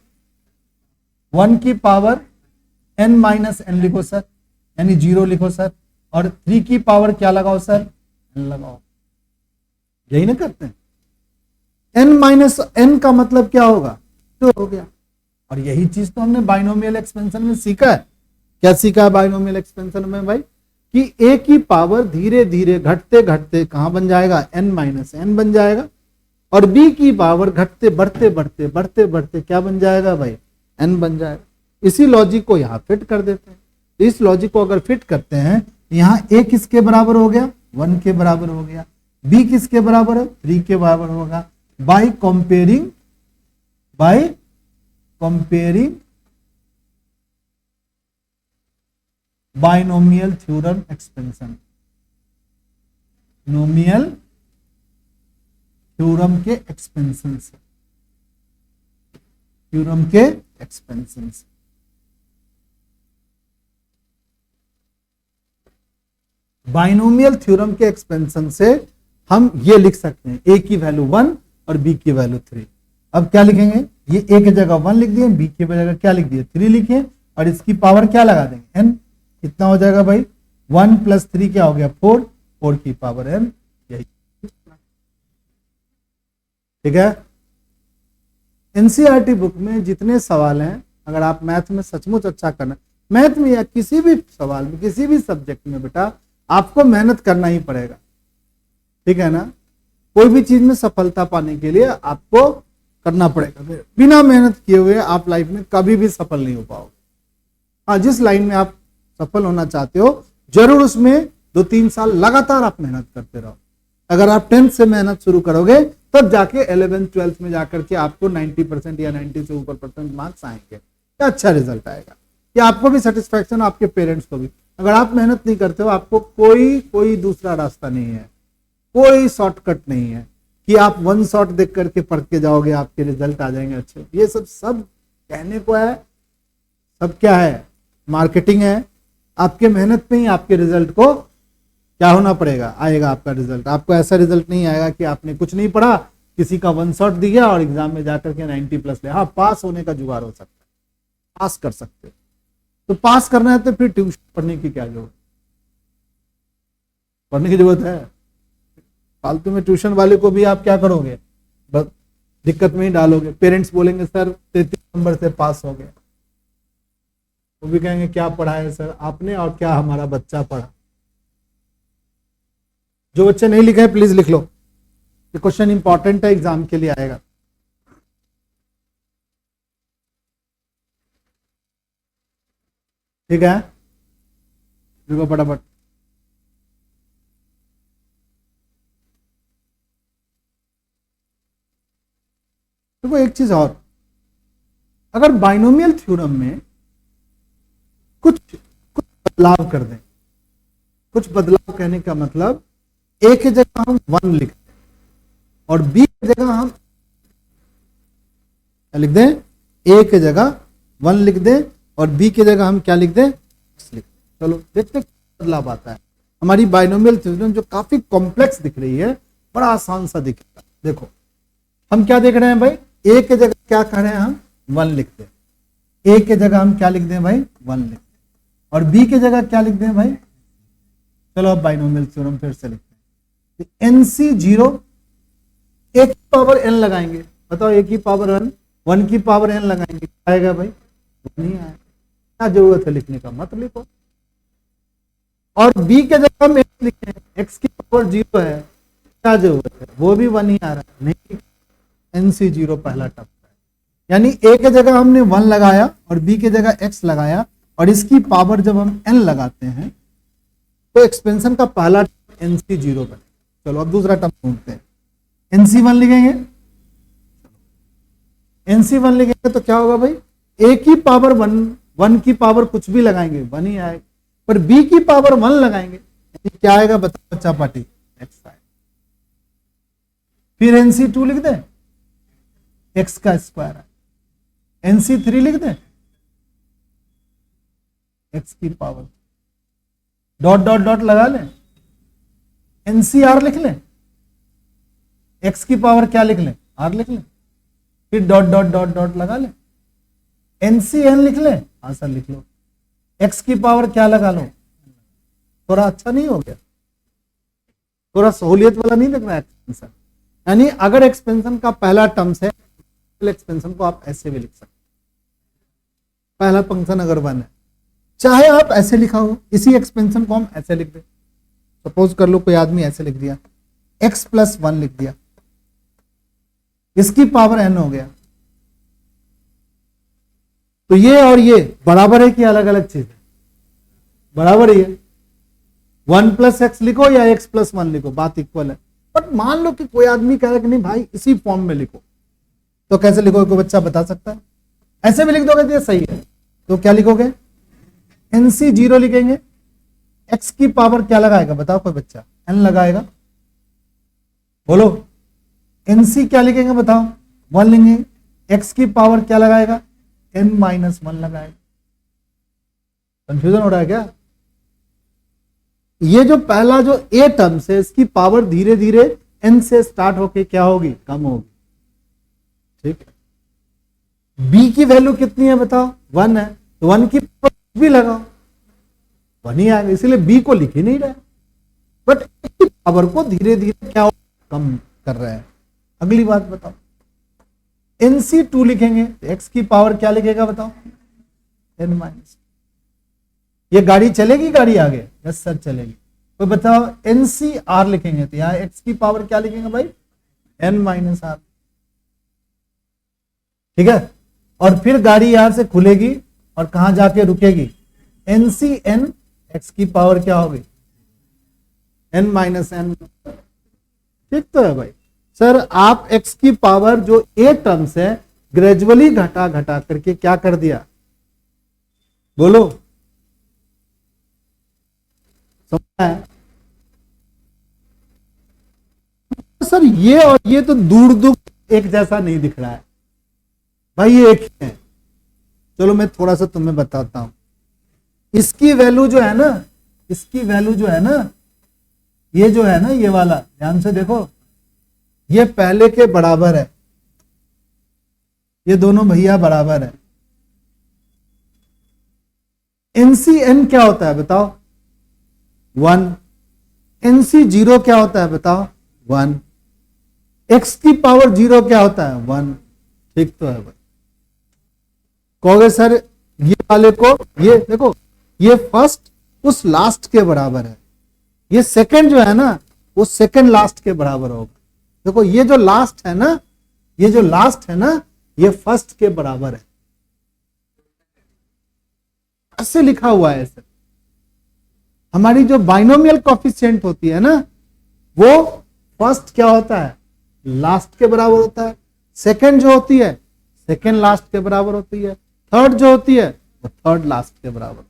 1 की पावर n-n लिखो सर, यानी 0 लिखो सर, और 3 की पावर क्या लगाओ सर, n लगाओ, यही ना करते हैं। n-n का मतलब क्या होगा, तो हो गया। और यही चीज तो हमने बाइनोमियल एक्सपेंशन में सीखा है। क्या सीखा है बाइनोमियल एक्सपेंशन में भाई, कि a की पावर धीरे धीरे घटते घटते कहां बन जाएगा, n-n बन जाएगा, और b की पावर घटते बढ़ते क्या बन जाएगा भाई, n बन जाएगा। इसी लॉजिक को यहां फिट कर देते हैं। इस लॉजिक को अगर फिट करते हैं, यहां a किसके बराबर हो गया, 1 के बराबर हो गया, b किसके बराबर है, 3 के बराबर होगा, by comparing binomial theorem expansion, नोमियल theorem के एक्सपेंशन से, बाइनोमियल थ्योरम के एक्सपेंशन से हम ये लिख सकते हैं, a की वैल्यू 1 और b की वैल्यू 3। अब क्या लिखेंगे, ये a की जगह 1 लिख दिए, b की जगह क्या लिख दिए, 3 लिखे, और इसकी पावर क्या लगा देंगे, n। कितना हो जाएगा भाई, 1 + 3 क्या हो गया, 4 की पावर n, यही ठीक है। एनसीईआरटी बुक में जितने सवाल हैं, अगर आप मैथ में सचमुच अच्छा करना, मैथ में या किसी भी सवाल में, किसी भी सब्जेक्ट में बेटा आपको मेहनत करना ही पड़ेगा, ठीक है ना। कोई भी चीज में सफलता पाने के लिए आपको करना पड़ेगा। बिना मेहनत किए हुए आप लाइफ में कभी भी सफल नहीं हो पाओगे। हाँ, जिस लाइन में आप सफल होना चाहते हो जरूर उसमें 2-3 साल लगातार आप मेहनत करते रहो। अगर आप 10th से मेहनत शुरू करोगे तब जाके 11th 12th में जाकर के आपको 90% या 90 से ऊपर % मार्क्स आएंगे, तो अच्छा रिजल्ट आएगा। या आपको भी सेटिस्फैक्शन, आपके पेरेंट्स को भी। अगर आप मेहनत नहीं करते हो, आपको कोई दूसरा रास्ता नहीं है, कोई शॉर्टकट नहीं है कि आप वन शॉट देख करके पढ़ के जाओगे आपके रिजल्ट आ जाएंगे अच्छे। ये सब कहने को है, सब क्या है, मार्केटिंग है। आपके मेहनत में ही आपके रिजल्ट को क्या होना पड़ेगा, आएगा आपका रिजल्ट। आपको ऐसा रिजल्ट नहीं आएगा कि आपने कुछ नहीं पढ़ा, किसी का वन शॉट दिया और एग्जाम में जाकर के 90+ ले। हाँ, पास होने का जुगाड़ हो सकता है, पास कर सकते हो। तो पास करना है तो फिर ट्यूशन पढ़ने की क्या जरूरत, पढ़ने की जरूरत है। फालतू में ट्यूशन वाले को भी आप क्या करोगे, बस दिक्कत में ही डालोगे। पेरेंट्स बोलेंगे सर 33 नंबर से पास हो गए, वो भी कहेंगे क्या पढ़ा है सर आपने और क्या हमारा बच्चा पढ़ा। जो बच्चे नहीं लिखे हैं प्लीज लिख लो, ये क्वेश्चन इंपॉर्टेंट है, एग्जाम के लिए आएगा। ठीक है, देखो फटाफट। देखो एक चीज और, अगर बाइनोमियल थ्योरम में कुछ बदलाव कर दें, कुछ बदलाव कहने का मतलब ए की जगह हम 1 लिख दें और बी की जगह हम क्या लिख दें, ए की जगह 1 लिख दें और बी की जगह हम क्या लिख दें, x लिख दें। चलो देखते हैं बदलाव आता है। हमारी बाइनोमियल थ्योरम जो काफी कॉम्प्लेक्स दिख रही है, बड़ा आसान सा दिखेगा। देखो हम क्या देख रहे हैं भाई, ए के जगह क्या कर रहे हैं हम 1 लिख दें, ए के जगह हम क्या लिख दें भाई 1 लिख दें और बी के जगह क्या लिख दें भाई। चलो अब बाइनोमियल थ्योरम फिर से लिखते हैं। NC0 एक की पावर n लगाएंगे, बताओ एक की पावर 1 की पावर n लगाएंगे, आएगा भाई नहीं आएगा। क्या जरूरत है लिखने का, मत लिखो। और b के जगह हम x लिखें, x की पावर 0 है, क्या जरूरत है, वो भी 1 ही आ रहा है, नहीं। NC0 पहला टर्म है, यानी a के जगह हमने 1 लगाया और b के जगह x लगाया और इसकी पावर जब हम n लगाते हैं तो एक्सपेंशन का पहला टर्म NC0 बने। चलो अब दूसरा टर्म ढूंढते हैं। NC1 लिखेंगे, NC1 लिखेंगे तो क्या होगा भाई, a की पावर 1 की पावर कुछ भी लगाएंगे 1 ही आएगा, पर b की पावर 1 लगाएंगे क्या आएगा, बताओ बच्चा पार्टी, x आएगा। फिर NC2 लिख दें, x का स्क्वायर है। NC3 लिख दें, x की पावर डॉट डॉट डॉट लगा लें। NCR लिख लें, x की पावर क्या लिख लें, r लिख लें, फिर डॉट डॉट डॉट डॉट लगा लें। NCN लिख लें, हाँ सर लिख लो, x की पावर क्या लगा लो। थोड़ा अच्छा नहीं हो गया, थोड़ा सहूलियत वाला नहीं लग रहा है एक्सपेंशन। यानी अगर एक्सपेंशन का पहला टर्म्स है, एक्सपेंशन को आप ऐसे भी लिख सकते, पहला फंक्शन अगर 1 है, चाहे आप ऐसे लिखा हो, इसी एक्सपेंशन को हम ऐसे लिख दें। सपोज कर लो कोई आदमी ऐसे लिख दिया, x + 1 लिख दिया, इसकी पावर n हो गया। तो ये और ये बराबर है कि अलग अलग चीज है, बराबर ही है। 1 + x लिखो या x + 1 लिखो, बात इक्वल है। बट मान लो कि कोई आदमी कह रहा है कि नहीं भाई इसी फॉर्म में लिखो, तो कैसे लिखोगे, कोई बच्चा बता सकता है। ऐसे भी लिख दोगे तो ये सही है, तो क्या लिखोगे, NC0 लिखेंगे, x की पावर क्या लगाएगा, बताओ कोई बच्चा, n लगाएगा, बोलो। NC क्या लिखेंगे बताओ, 1 लेंगे, x की पावर क्या लगाएगा, n - 1 लगाएगा। कंफ्यूजन हो रहा है क्या। ये जो पहला जो a टर्म्स है, इसकी पावर धीरे धीरे n से स्टार्ट होके क्या होगी, कम होगी, ठीक है। b की वैल्यू कितनी है बताओ, 1 है, तो 1 की पावर भी लगाओ, 1 ही आएगा, इसलिए b को लिख ही नहीं रहा, बट पावर को धीरे धीरे क्या कम कर रहा है। अगली बात बताओ, NC2 लिखेंगे, तो x की पावर क्या लिखेगा बताओ, n - ये गाड़ी चलेगी, गाड़ी आगे? यस सर चलेगी। तो बताओ NCR लिखेंगे तो यहाँ x की पावर क्या लिखेंगे भाई? n-r। ठीक है, और फिर गाड़ी यहां से खुलेगी और कहां जाके रुकेगी? NCN, x की पावर क्या होगी? n-n। ठीक तो है भाई। सर आप x की पावर जो a टर्म्स है ग्रेजुअली घटा घटा करके क्या कर दिया? बोलो, समझा है? सर ये और ये तो दूर दूर एक जैसा नहीं दिख रहा है भाई, ये एक ही है। चलो मैं थोड़ा सा तुम्हें बताता हूं। इसकी वैल्यू जो है ना, इसकी वैल्यू जो है ना, ये जो है ना, ये वाला ध्यान से देखो, ये पहले के बराबर है, ये दोनों भैया बराबर है। NCN क्या होता है बताओ? 1। NC0 क्या होता है बताओ? 1। x की पावर 0 क्या होता है? 1। ठीक तो है भाई। कहोगे सर ये वाले को, ये देखो, ये फर्स्ट उस लास्ट के बराबर है, ये सेकंड जो है ना वो सेकंड लास्ट के बराबर होगा। देखो ये जो लास्ट है ना, ये जो लास्ट है ना, ये फर्स्ट के बराबर है, ऐसे लिखा हुआ है सर। हमारी जो बाइनोमियल कोफिशिएंट होती है ना, वो फर्स्ट क्या होता है? लास्ट के बराबर होता है। सेकंड जो होती है, सेकंड लास्ट के बराबर होती है। थर्ड जो होती है वो थर्ड लास्ट के बराबर।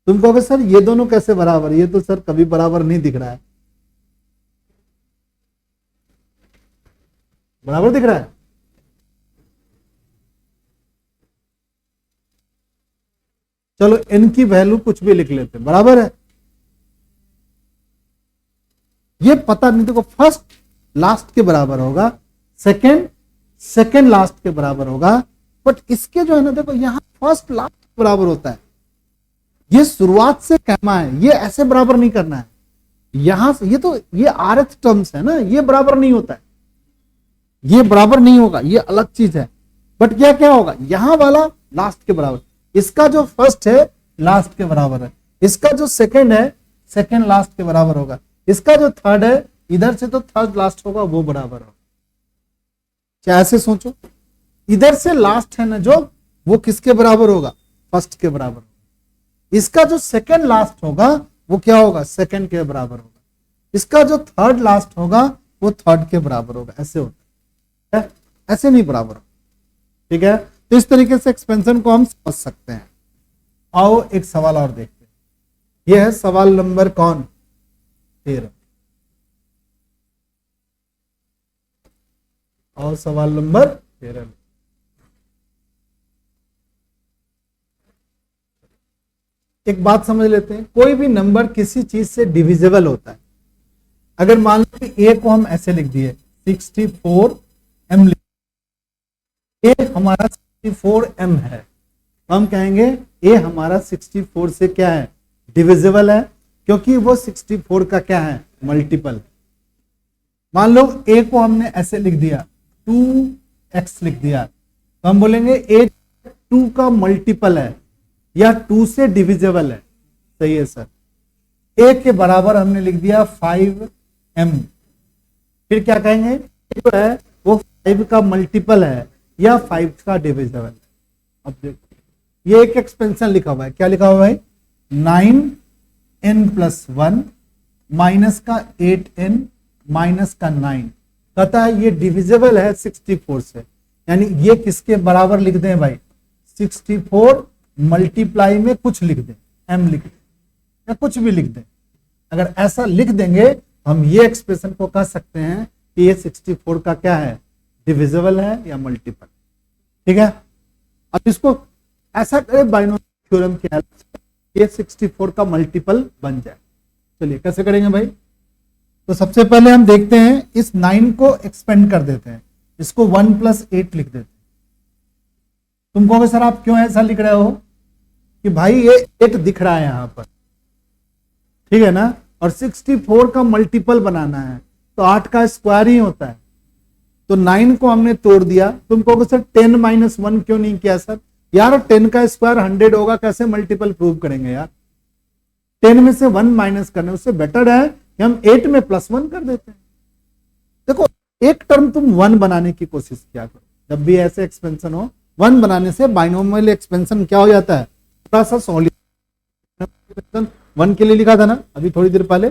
तुम कहोगे सर ये दोनों कैसे बराबर? ये तो सर कभी बराबर नहीं दिख रहा है। बराबर दिख रहा है? चलो n की वैल्यू कुछ भी लिख लेते, बराबर है। ये पता नहीं, देखो फर्स्ट लास्ट के बराबर होगा, सेकंड सेकंड लास्ट के बराबर होगा, बट इसके जो है ना, देखो यहां फर्स्ट लास्ट के बराबर होता है। ये शुरुआत से कहना है, ये ऐसे बराबर नहीं करना है। यहां से ये तो ये rth टर्म्स है ना, ये बराबर नहीं होता है, ये बराबर नहीं होगा, ये अलग चीज है। बट क्या क्या होगा? यहां वाला लास्ट के बराबर, इसका जो फर्स्ट है लास्ट के बराबर है, इसका जो सेकंड है सेकंड लास्ट के बराबर होगा, इसका जो थर्ड है इधर से तो थर्ड लास्ट होगा, वो बराबर होगा। क्या ऐसे सोचो, इधर से लास्ट है ना जो, वो किसके बराबर होगा? फर्स्ट के बराबर होगा। इसका जो सेकंड लास्ट होगा वो क्या होगा? सेकंड के बराबर होगा। इसका जो थर्ड लास्ट होगा वो थर्ड के बराबर होगा। ऐसे होता है, ऐसे नहीं बराबर। ठीक है, तो इस तरीके से एक्सपेंशन को हम समझ सकते हैं। आओ एक सवाल और देखते हैं। यह है सवाल नंबर कौन? 13। और सवाल नंबर 13। एक बात समझ लेते हैं, कोई भी नंबर किसी चीज से डिविजिबल होता है। अगर मान लो कि a को हम ऐसे लिख दिए 64m, a हमारा 64m है, तो हम कहेंगे a हमारा 64 से क्या है? डिविजिबल है, क्योंकि वो 64 का क्या है? मल्टीपल। मान लो a को हमने ऐसे लिख दिया 2x लिख दिया, तो हम बोलेंगे a 2 का मल्टीपल है या 2 से डिविजिबल है। सही है सर। a के बराबर हमने लिख दिया 5m, फिर क्या कहेंगे? जो है वो 5 का मल्टीपल है या 5 का डिविजिबल है। अब देखो ये एक एक्सपेंशन लिखा हुआ है, क्या लिखा हुआ है? 9n+1 माइनस का 8n माइनस का 9, कहता है ये डिविजिबल है 64 से, यानी ये किसके बराबर लिख दें भाई? 64 मल्टीप्लाई में कुछ लिख दें, m लिख दें या कुछ भी लिख दें। अगर ऐसा लिख देंगे हम ये एक्सप्रेशन को कह सकते हैं कि ये 64 का क्या है? डिविजिबल है या मल्टीपल। ठीक है, अब इसको ऐसा करें बाइनोमियल थ्योरम के हेल्प से ये 64 का मल्टीपल बन जाए। चलिए कैसे करेंगे भाई? तो सबसे पहले हम देखते हैं, इस 9 को एक्सपेंड कर देते हैं, इसको 1 + 8 लिख देते हैं। तुम कहोगे सर आप क्यों ऐसा लिख रहे हो? कि भाई ये 8 दिख रहा है यहां पर, ठीक है ना, और 64 का मल्टीपल बनाना है तो 8 का स्क्वायर ही होता है, तो 9 को हमने तोड़ दिया। तुम कहोगे सर 10 - 1 क्यों नहीं किया सर? यार 10 का स्क्वायर 100 होगा, कैसे मल्टीपल प्रूव करेंगे यार? 10 में से 1 माइनस करने, उससे बेटर है कि हम 8 में +1 कर देते हैं। देखो एक टर्म तुम 1 बनाने की कोशिश किया करो, जब भी ऐसे एक्सपेंशन हो 1 बनाने से बाइनोमियल एक्सपेंशन क्या हो जाता है, थोड़ा सा सॉल्यूशन 1 के लिए लिखा था ना अभी थोड़ी देर पहले।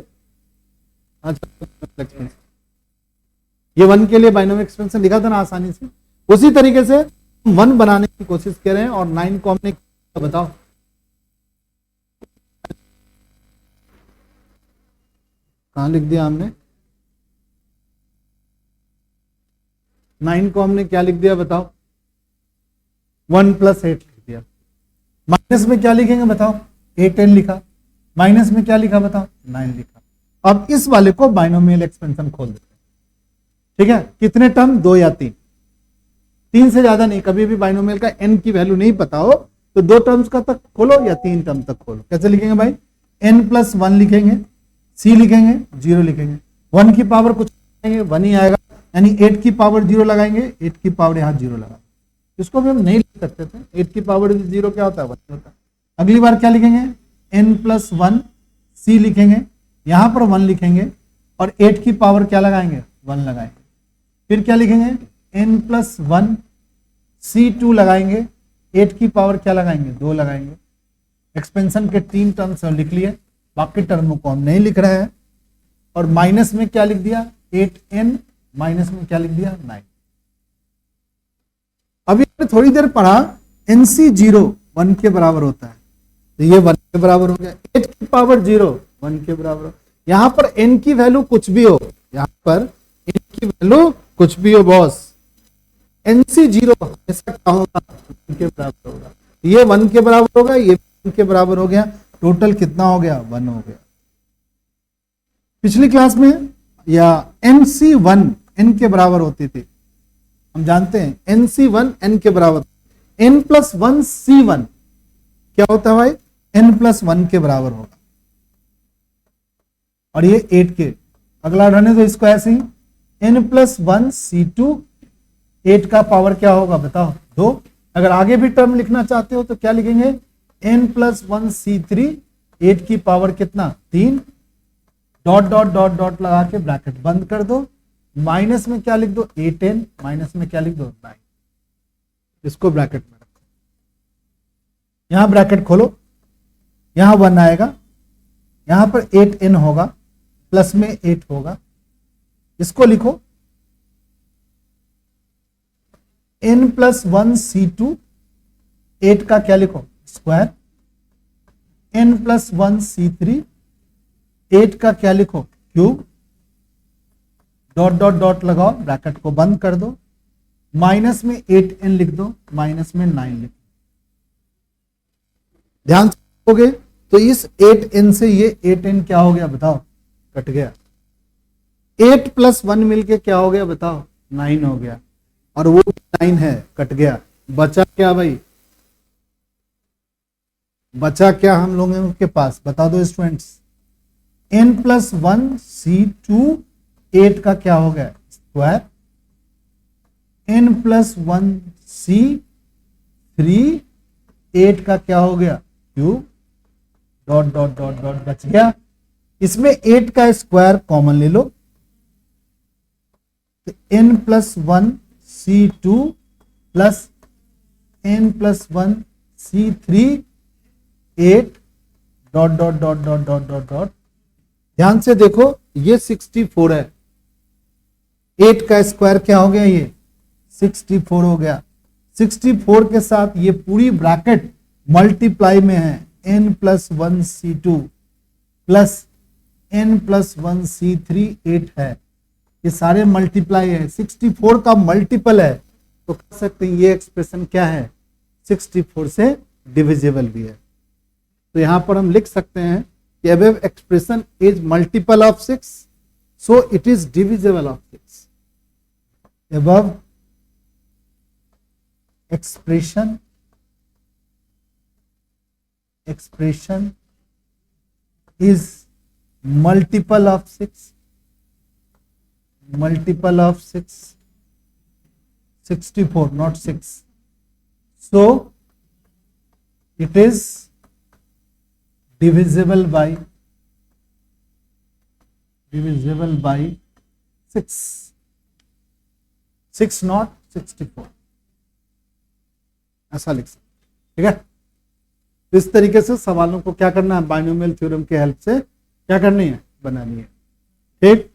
ये 1 के लिए बाइनोमियल एक्सपेंशन लिखा था ना आसानी से, उसी तरीके से 1 बनाने की कोशिश कर रहे हैं। और 9 को हमने बताओ, कहां लिख दिया हमने? 9 को हमने क्या लिख दिया बताओ? 1 + 8 लिख दिया। माइनस में क्या लिखेंगे बताओ? 8n लिखा। माइनस में क्या लिखा बताओ? 9 लिखा। अब इस वाले को बाइनोमियल एक्सपेंशन खोल देते हैं, ठीक है? कितने टर्म? 2 या 3? 3 से ज्यादा नहीं। कभी भी बाइनोमियल का n की वैल्यू नहीं पता हो तो 2 टर्म्स का तक खोलो या 3 टर्म तक खोलो। कैसे लिखेंगे भाई? n + 1 लिखेंगे, c लिखेंगे, 0 लिखेंगे। 1 की पावर कुछ 1 ही आएगा, यानी 8 की पावर 0 लगाएंगे, 8 की पावर यहाँ 0 लगाएंगे। इसको भी हम नहीं लिख सकते थे, 8 की पावर 0 क्या होता है? 1 होता है। अगली बार क्या लिखेंगे? n + 1 c लिखेंगे, यहां पर 1 लिखेंगे और 8 की पावर क्या लगाएंगे? 1 लगाएंगे। फिर क्या लिखेंगे? n + 1 c2 लगाएंगे, 8 की पावर क्या लगाएंगे? 2 लगाएंगे। एक्सपेंशन के 3 टर्म्स लिख लिए, बाकी टर्मों को हम नहीं लिख रहे हैं। और माइनस में क्या लिख दिया? 8n, माइनस में क्या लिख दिया? 9। अभी थोड़ी देर पढ़ा NC0 1 के बराबर होता है, तो ये 1 के बराबर हो गया। 8 की पावर 0 1 के बराबर हो। यहां पर n की वैल्यू कुछ भी हो, यहां पर n की वैल्यू कुछ भी हो बॉस, NC0 हमेशा क्या होगा? 1 के बराबर होगा। ये 1 के बराबर होगा, ये 1 के बराबर हो गया। टोटल कितना हो गया? 1 हो गया। पिछली क्लास में या NC1 n के बराबर होती थी, हम जानते हैं NC1 n के बराबर। n + 1 C1 क्या होता है भाई? n + 1 के बराबर होगा। और ये 8 के, अगला रहने दो इसको ऐसे ही, n + 1 C2, 8 का पावर क्या होगा बताओ? 2। अगर आगे भी टर्म लिखना चाहते हो तो क्या लिखेंगे? n + 1 C3, 8 की पावर कितना? 3, डॉट डॉट डॉट डॉट लगा के ब्रैकेट बंद कर दो। माइनस में क्या लिख दो? 8n, माइनस में क्या लिख दो? 9। इसको ब्रैकेट में रखो, यहां ब्रैकेट खोलो, यहां 1 आएगा, यहां पर 8n होगा, प्लस में 8 होगा। इसको लिखो n + 1 C2, 8 का क्या लिखो? स्क्वायर। n + 1 C3, 8 का क्या लिखो? क्यूब। डॉट डॉट डॉट लगाओ, ब्रैकेट को बंद कर दो। माइनस में 8n लिख दो, माइनस में 9 लिख दो। ध्यान से देखोगे तो इस 8n से ये 8n क्या हो गया बताओ? कट गया। 8 + 1 मिलके क्या हो गया बताओ? 9 हो गया। और वो 9 है, कट गया। बचा क्या भाई? बचा क्या हम लोगों के पास? बता दो स्टूडेंट्स। n + 1 C2, 8 का क्या हो गया? स्क्वायर। n + 1 C3, 8 का क्या हो गया? Cube. Dot dot dot dot बच गया। इसमें 8 का स्क्वायर कॉमन ले लो, तो n + 1 C2 plus n + 1 C3, 8 dot dot dot dot dot dot dot. ध्यान से देखो, ये 64 है, 8 का स्क्वायर क्या हो गया? ये 64 हो गया। 64 के साथ ये पूरी ब्रैकेट मल्टीप्लाई में है। n + 1 C2 plus n + 1 C3, 8 है। ये सारे मल्टीप्लाई है, 64 का मल्टीपल है, तो कह सकते हैं ये एक्सप्रेशन क्या है? 64 से डिविजिबल भी है। तो यहां पर हम लिख सकते हैं कि above expression is multiple of 6, so it is divisible of 6. Above expression is multiple of 6, multiple of 6, 64 not 6, so it is divisible by 6 not 64, ऐसा लिख सकते, ठीक है। इस तरीके से सवालों को क्या करना है, बाइनोमियल थ्योरम की हेल्प से क्या करनी है, बनानी है, ठीक।